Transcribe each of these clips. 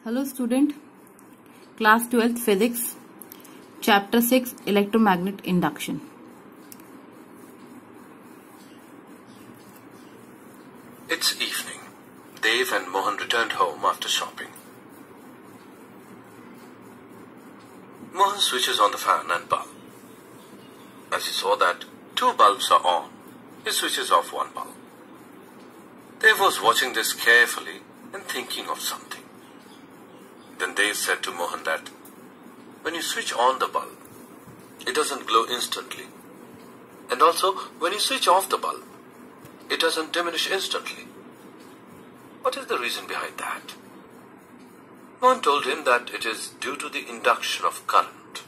Hello student, class 12th physics, chapter 6 electromagnet induction. It's evening. Dev and Mohan returned home after shopping. Mohan switches on the fan and bulb. As he saw that two bulbs are on, he switches off one bulb. Dev was watching this carefully and thinking of something. Then Dev said to Mohan that when you switch on the bulb, it doesn't glow instantly. And also, when you switch off the bulb, it doesn't diminish instantly. What is the reason behind that? Mohan told him that it is due to the induction of current.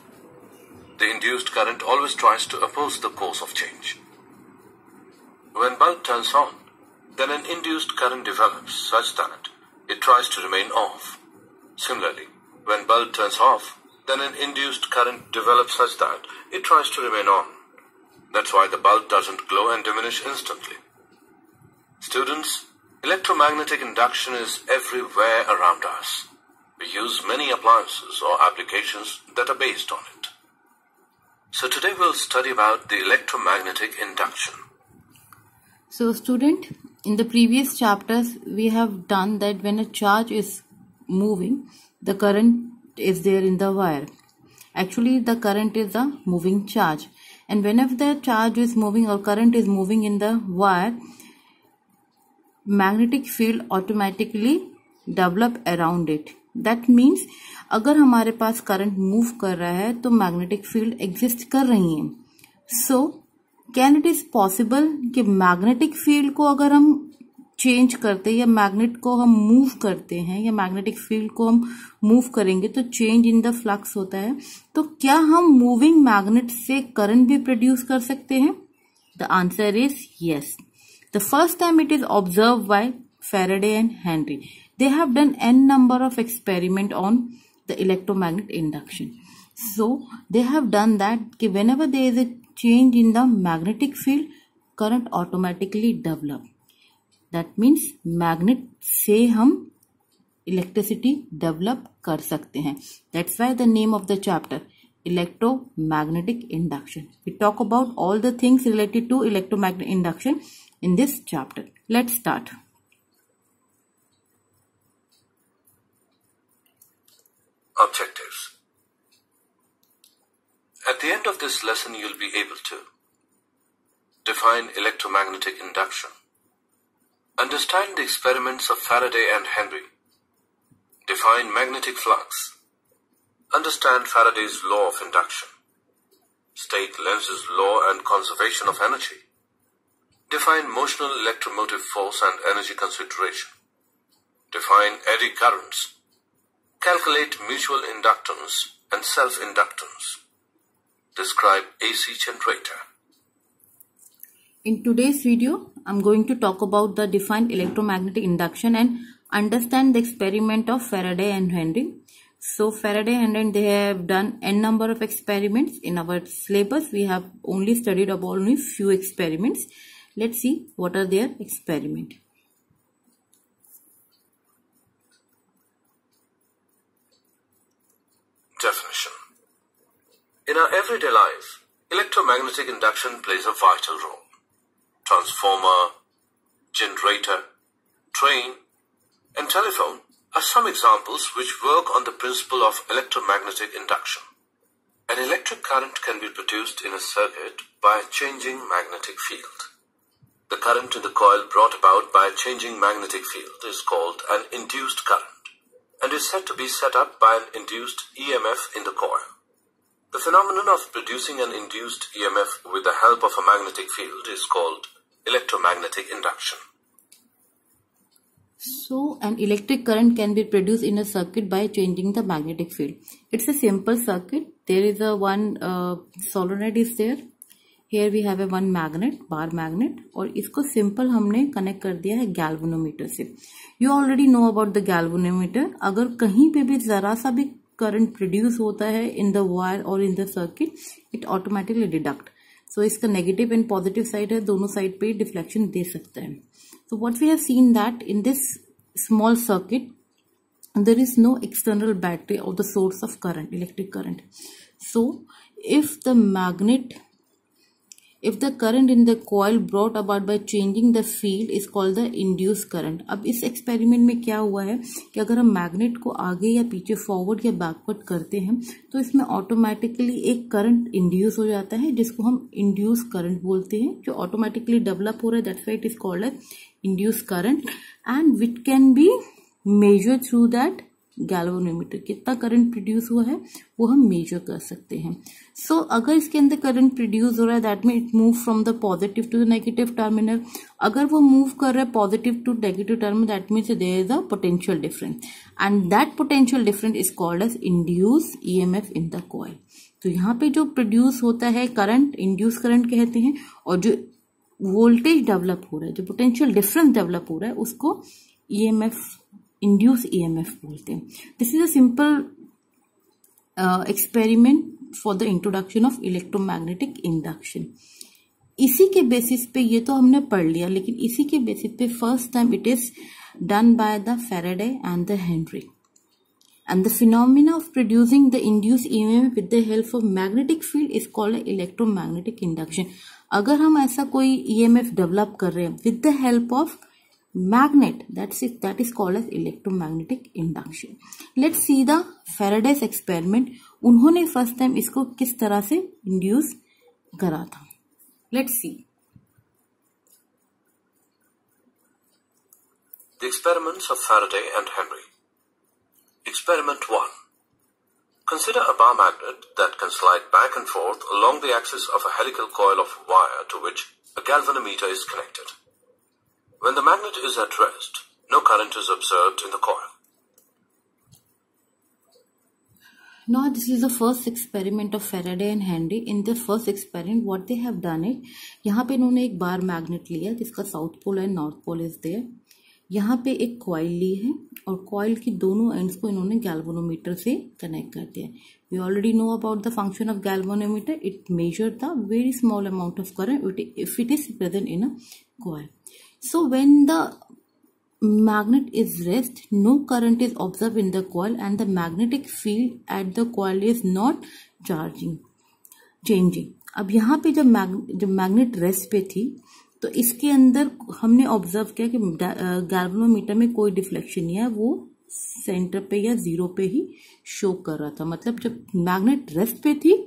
The induced current always tries to oppose the course of change. When bulb turns on, then an induced current develops such that it tries to remain off. Similarly, when bulb turns off, then an induced current develops such that it tries to remain on. That's why the bulb doesn't glow and diminish instantly. Students, electromagnetic induction is everywhere around us. We use many appliances or applications that are based on it. So today we'll study about the electromagnetic induction. So student, in the previous chapters we have done that when a charge is moving, the current is there in the wire. Actually the current is a moving charge, and whenever the charge is moving or current is moving in the wire, magnetic field automatically develop around it. That means अगर हमारे पास current move कर रहा है तो magnetic field exist कर रही है. So can it is possible कि मैग्नेटिक फील्ड को अगर हम चेंज करते हैं या मैग्नेट को हम मूव करते हैं या मैग्नेटिक फील्ड को हम मूव करेंगे तो चेंज इन द फ्लक्स होता है. तो क्या हम मूविंग मैग्नेट से करंट भी प्रोड्यूस कर सकते हैं? The answer is yes. The first time it is observed by Faraday and Henry. They have done n number of experiment on the electromagnetic induction. So they have done that कि whenever there is a change in the magnetic field, current automatically develop. That means magnet से हम electricity develop कर सकते हैं. That's why the name of the chapter, electromagnetic induction. We talk about all the things related to electromagnetic induction in this chapter. Let's start. Objectives. At the end of this lesson, you'll be able to define electromagnetic induction, understand the experiments of Faraday and Henry, define magnetic flux, understand Faraday's law of induction, state Lenz's law and conservation of energy, define motional electromotive force and energy consideration, define eddy currents, calculate mutual inductance and self-inductance, describe AC generator. In today's video, I'm going to talk about the defined electromagnetic induction and understand the experiment of Faraday and Henry. So Faraday and Henry, they have done n number of experiments. In our syllabus, we have only studied about only few experiments. Let's see what are their experiments. Definition. In our everyday life, electromagnetic induction plays a vital role. Transformer, generator, train, and telephone are some examples which work on the principle of electromagnetic induction. An electric current can be produced in a circuit by a changing magnetic field. The current in the coil brought about by a changing magnetic field is called an induced current and is said to be set up by an induced EMF in the coil. The phenomenon of producing an induced EMF with the help of a magnetic field is called electromagnetic induction. So an electric current can be produced in a circuit by changing the magnetic field. It's a simple circuit. There is a one solenoid is there. Here we have a one magnet, bar magnet, और इसको simple हमने connect कर दिया है galvanometer से. You already know about the galvanometer. अगर कहीं पे भी जरा सा भी current produce होता है in the wire or in the circuit, it automatically deduct. So इसका negative and positive side है, दोनों side पे deflection दे सकता है. So what we have seen that in this small circuit, there is no external battery or the source of current, electric current. So if the current in the coil brought about by changing the field is called the induced current. अब इस experiment में क्या हुआ है कि अगर हम magnet को आगे या पीछे फॉरवर्ड या बैकवर्ड करते हैं तो इसमें ऑटोमेटिकली एक करंट इंड्यूस हो जाता है जिसको हम इंड्यूस करंट बोलते हैं, जो ऑटोमेटिकली डेवलप हो रहा है. That's why it is called as induce current and which can be measure through that galvanometer. कितना करंट प्रोड्यूस हुआ है वो हम मेजर कर सकते हैं. सो अगर इसके अंदर करंट प्रोड्यूस हो रहा है that mean it move from the positive to the negative terminal. अगर वो मूव कर रहा है positive to negative terminal that means there is a potential difference and that potential difference is called as induce EMF in the coil. तो यहाँ पे जो produce होता है करंट इंड्यूस करंट कहते हैं, और जो वोल्टेज डेवलप हो रहा है, जो पोटेंशियल डिफरेंस डेवलप हो रहा है उसको ईएमएफ इंड्यूस ईएमएफ बोलते हैं. This is a simple experiment for the introduction of electromagnetic induction. इसी के बेसिस पे, ये तो हमने पढ़ लिया, लेकिन इसी के बेसिस पे first time it is done by the Faraday and the Henry. And the phenomena of producing the induced EMF with the help of magnetic field is called electromagnetic induction. अगर हम ऐसा कोई EMF डेवलप कर रहे हैं with the help of magnet, that is called as electromagnetic induction. Let's see the Faraday's experiment. उन्होंने first time इसको किस तरह से इंड्यूस करा था. Let's see. The experiments of Faraday and Henry. Experiment 1. Consider a bar magnet that can slide back and forth along the axis of a helical coil of wire to which a galvanometer is connected. When the magnet is at rest, no current is observed in the coil. Now this is the first experiment of Faraday and Henry. In the first experiment what they have done it, यहाँ पे इन्होंने एक बार magnet लिया जिसका south pole and north pole is there. यहाँ पे एक coil ली है और कॉइल की दोनों एंड्स को इन्होंने गैल्वेनोमीटर से कनेक्ट कर दिया. We already know about the function of galvanometer. It measure the very small amount of current if it is present in a coil. So when the magnet is rest, no current is observed in the coil and the magnetic field at the coil is not changing. अब यहाँ पे जब magnet rest पे थी तो इसके अंदर हमने ऑब्जर्व किया कि गैल्वेनोमीटर में कोई डिफ्लेक्शन नहीं है, वो सेंटर पे या जीरो पे ही शो कर रहा था. मतलब जब मैग्नेट रेस्ट पे थी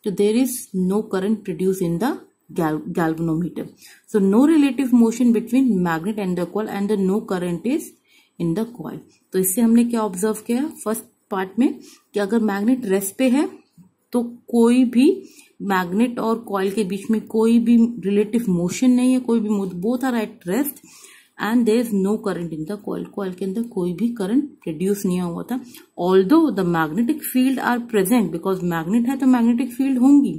तो there is no current produce in the galvanometer. So no relative motion between magnet and the coil and the no current is in the coil. तो इससे हमने क्या ऑब्जर्व किया फर्स्ट पार्ट में कि अगर मैग्नेट रेस्ट पे है तो कोई भी मैग्नेट और कॉइल के बीच में कोई भी रिलेटिव मोशन नहीं है, कोई भी both are at rest and there is no current in the coil. Coil के अंदर कोई भी करंट प्रोड्यूस नहीं हुआ था. Although the magnetic field are present, because magnet है तो मैग्नेटिक फील्ड होंगी,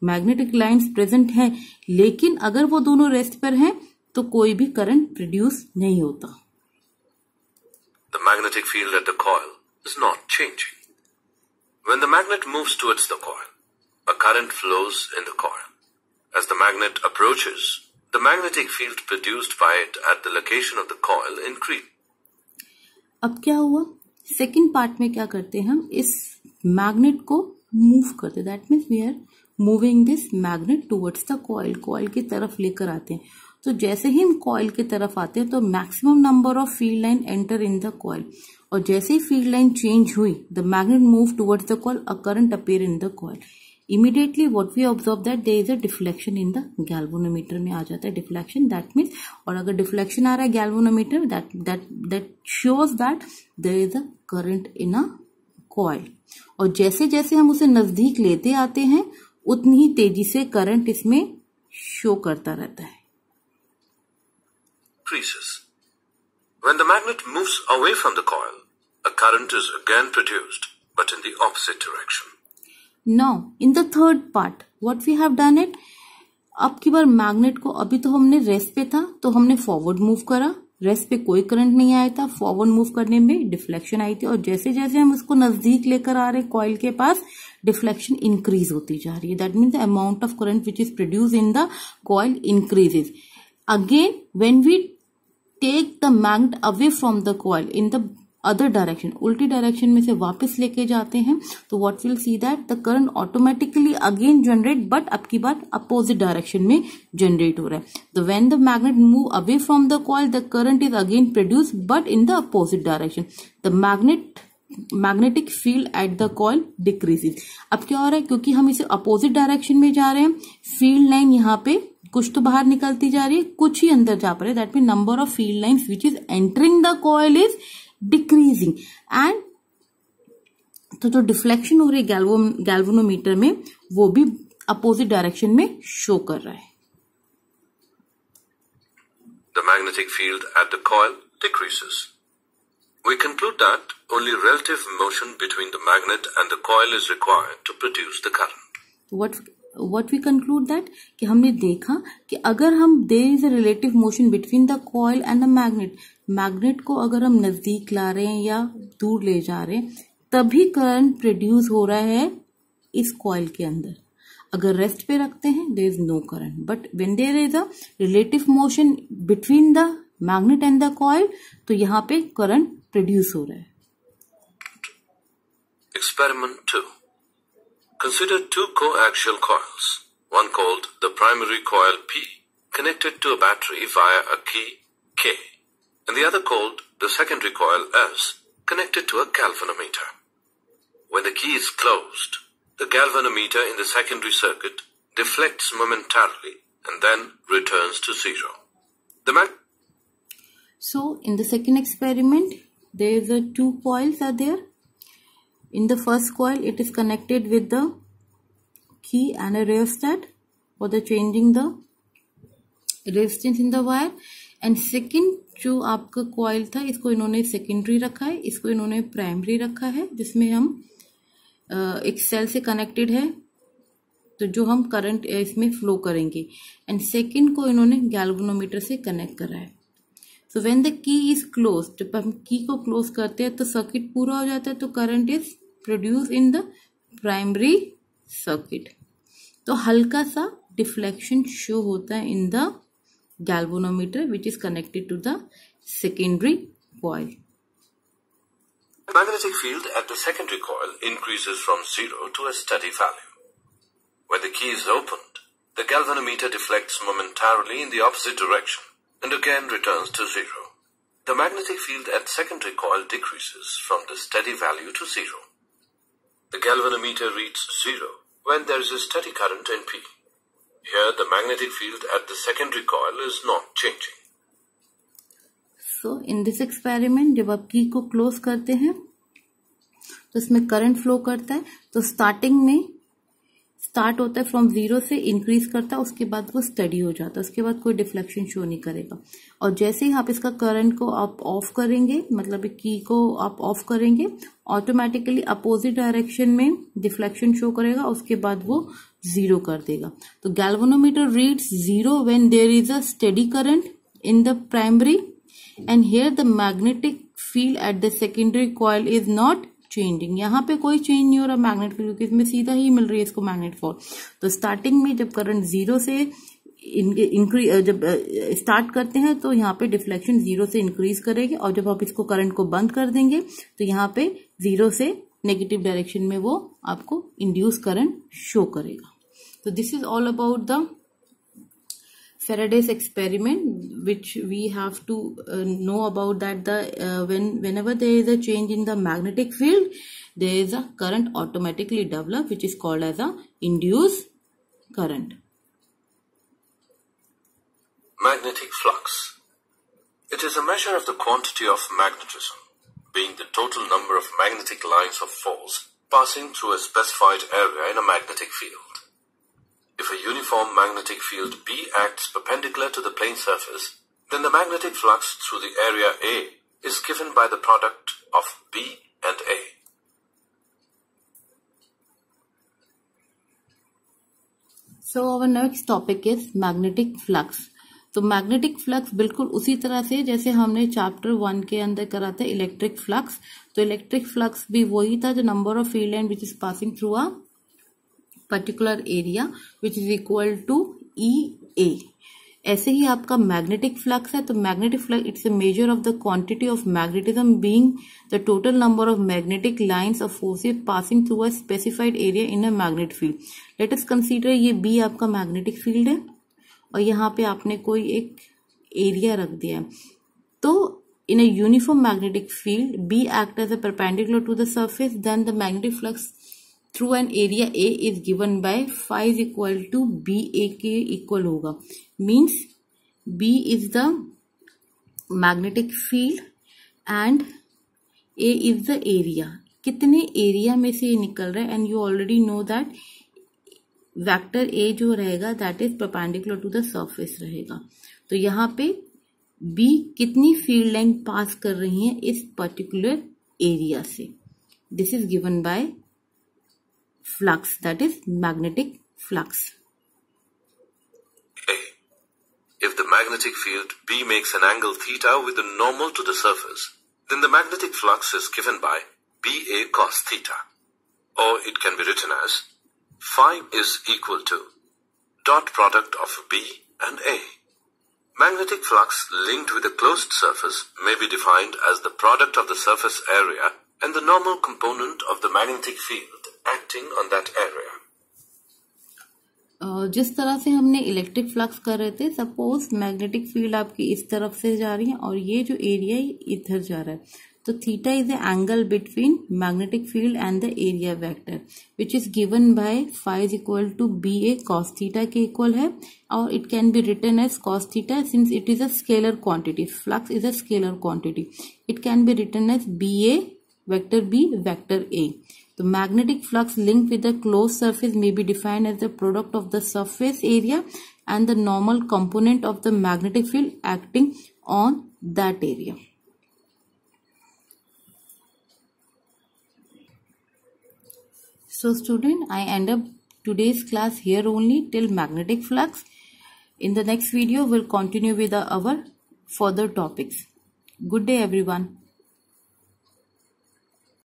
मैग्नेटिक लाइंस प्रेजेंट है, लेकिन अगर वो दोनों रेस्ट पर हैं तो कोई भी करंट प्रोड्यूस नहीं होता. The magnetic field at the coil is not changing. When the magnet moves towards the coil, a current flows in the coil. As the magnet approaches, the magnetic field produced by it at the location of the coil increases. अब क्या हुआ, second part में क्या करते हैं हम, इस magnet को मूव करते, that means we are moving this magnet towards the coil, coil की तरफ लेकर आते हैं. तो जैसे ही हम कॉइल की तरफ आते हैं तो maximum number of field line enter in the coil, और जैसे ही फील्ड लाइन चेंज हुई the magnet move towards the coil, a current appear in the coil. Immediately what we observe that there is a deflection in the galvanometer में आ जाता है deflection. That means, और अगर डिफ्लेक्शन आ रहा है galvanometer that shows that there is a current in a coil. और जैसे जैसे हम उसे नजदीक लेते आते हैं उतनी ही तेजी से करंट इसमें शो करता रहता है. Increases. When the magnet moves away from the coil, a current is again produced, but in the opposite direction. Now, in the third part, what we have done it, अब की bar magnet को, अभी तो हमने rest पे था तो हमने फॉरवर्ड मूव करा, रेस्ट पे कोई करंट नहीं आया था, फॉरवर्ड मूव करने में डिफ्लेक्शन आई थी, और जैसे जैसे हम उसको नजदीक लेकर आ रहे कॉइल के पास डिफ्लेक्शन इंक्रीज होती जा रही है. That means the amount of current which is produce in the coil increases. Again when we take the magnet away from the coil, in the other direction, उल्टी डायरेक्शन में से वापस लेके जाते हैं, तो what will see that the current automatically again generate, but अब की बार अपोजिट डायरेक्शन में जनरेट हो रहा है. तो when the magnet move away from the coil the current is again produce but in the opposite direction. The magnetic field at the coil decreases. अब क्या हो रहा है, क्योंकि हम इसे अपोजिट डायरेक्शन में जा रहे हैं, फील्ड लाइन यहाँ पे कुछ तो बाहर निकलती जा रही है, कुछ ही अंदर जा पा रहे. That mean number of field lines which is entering the coil is decreasing. And तो जो डिफ्लेक्शन हो रही है गैल्वेनोमीटर में, वो भी अपोजिट डायरेक्शन में शो कर रहा है. The magnetic field at the coil decreases. We conclude that only relative motion between the magnet and the coil is required to produce the current. What we conclude that कि हमने देखा कि अगर हम there is a relative motion between the coil and the magnet, magnet को अगर हम नजदीक ला रहे हैं या दूर ले जा रहे हैं, तभी करंट प्रोड्यूस हो रहा है इस कॉइल के अंदर. अगर रेस्ट पे रखते हैं there is no current. But when there is a relative motion between the magnet and the coil, तो यहाँ पे करंट प्रोड्यूस हो रहा है. Experiment 2. Consider two coaxial coils, one called the primary coil P, connected to a battery via a key K, and the other called the secondary coil S, connected to a galvanometer. When the key is closed, the galvanometer in the secondary circuit deflects momentarily and then returns to zero. So, in the second experiment, there is two coils are there. In the first coil, it is connected with the key and a rheostat for the changing the resistance in the wire. And second जो आपका coil था, इसको इन्होंने secondary रखा है, इसको इन्होंने primary रखा है, जिसमें हम एक सेल से कनेक्टेड है, तो जो हम करंट इसमें फ्लो करेंगे. एंड सेकंड को इन्होंने गैल्वेनोमीटर से कनेक्ट करा है. सो when the key is close, जब हम की को क्लोज करते हैं तो सर्किट पूरा हो जाता है, तो current is produce in the primary circuit. तो हल्का सा डिफ्लेक्शन शो होता है in the galvanometer which is connected to the secondary coil. The magnetic field at the secondary coil increases from 0 to a steady value. When the key is opened, the galvanometer deflects momentarily in the opposite direction and again returns to 0. The magnetic field at secondary coil decreases from the steady value to 0. The galvanometer reads 0 when there is a steady current in P. Here the magnetic field at the secondary coil is not changing. So, in this experiment, जब आप की को close करते हैं तो इसमें current flow करता है. तो स्टार्टिंग में स्टार्ट होता है फ्रॉम 0 से, इंक्रीज करता है, उसके बाद वो स्टडी हो जाता है, उसके बाद कोई डिफ्लेक्शन शो नहीं करेगा. और जैसे ही आप इसका करंट को आप ऑफ करेंगे, मतलब की को आप ऑफ करेंगे, ऑटोमेटिकली अपोजिट डायरेक्शन में डिफ्लेक्शन शो करेगा, उसके बाद वो 0 कर देगा. तो galvanometer reads 0 when there is a steady current in the primary. And here the magnetic field at the secondary coil is not changing. यहाँ पे कोई चेंज नहीं हो रहा मैग्नेट फील्ड, क्योंकि इसमें सीधा ही मिल रही है इसको मैग्नेट फोर्स. तो स्टार्टिंग में जब करंट 0 से जब स्टार्ट करते हैं तो यहाँ पे डिफ्लेक्शन 0 से इंक्रीज करेगी, और जब आप इसको करंट को बंद कर देंगे तो यहाँ पे 0 से नेगेटिव डायरेक्शन में वो आपको इंड्यूस करंट शो करेगा. तो this is all about the Faraday's experiment, which we have to know about that whenever there is a change in the magnetic field, there is a current automatically develop, which is called as a induced current. Magnetic flux. It is a measure of the quantity of magnetism, being the total number of magnetic lines of force passing through a specified area in a magnetic field. If a uniform magnetic field B acts perpendicular to the plane surface, then the magnetic flux through the area A is given by the product of B and A. So our next topic is magnetic flux. तो magnetic flux बिल्कुल उसी तरह से जैसे हमने chapter 1 के अंदर करा था इलेक्ट्रिक फ्लक्स. तो इलेक्ट्रिक फ्लक्स भी वही था, जो number of field line which is passing through a particular area which is equal to EA. ऐसे ही आपका मैग्नेटिक फ्लक्स है, तो magnetic flux it's a measure of the quantity of magnetism being the total number of magnetic lines of forces passing through a specified area in a magnet field. Let us consider ये B आपका magnetic field है और यहाँ पे आपने कोई एक area रख दिया है। तो in a uniform magnetic field, B acts as a perpendicular to the surface, then the magnetic flux through an area A is given by phi is equal to BA के equal होगा। Means B is the magnetic field and A is the area। कितने area में से ये निकल रहा है, and you already know that vector A जो रहेगा that is perpendicular to the surface रहेगा। तो यहाँ पे बी कितनी फील्ड लाइन पास कर रही है इस पर्टिकुलर एरिया से, this is given bye flux that is magnetic flux. If the magnetic field B makes an angle theta with a normal to the surface, then the magnetic flux is given by BA cos theta, or it can be written as phi is equal to dot product of B and A. Magnetic flux linked with a closed surface may be defined as the product of the surface area and the normal component of the magnetic field acting on that area. जिस तरह से हमने electric flux कर रहे थे, suppose magnetic field आपकी इस तरफ से जा रही है और ये जो एरिया इधर जा रहा है, तो theta is the angle between magnetic field and the area vector which is given by phi is equal to B A cos theta के इक्वल है, और it can be written as cos theta since it is a scalar quantity, flux is a scalar quantity, it can be written as B A vector B vector A. The magnetic flux linked with the closed surface may be defined as the product of the surface area and the normal component of the magnetic field acting on that area. So student, I end up today's class here only till magnetic flux. In the next video, we'll continue with our further topics. Good day everyone.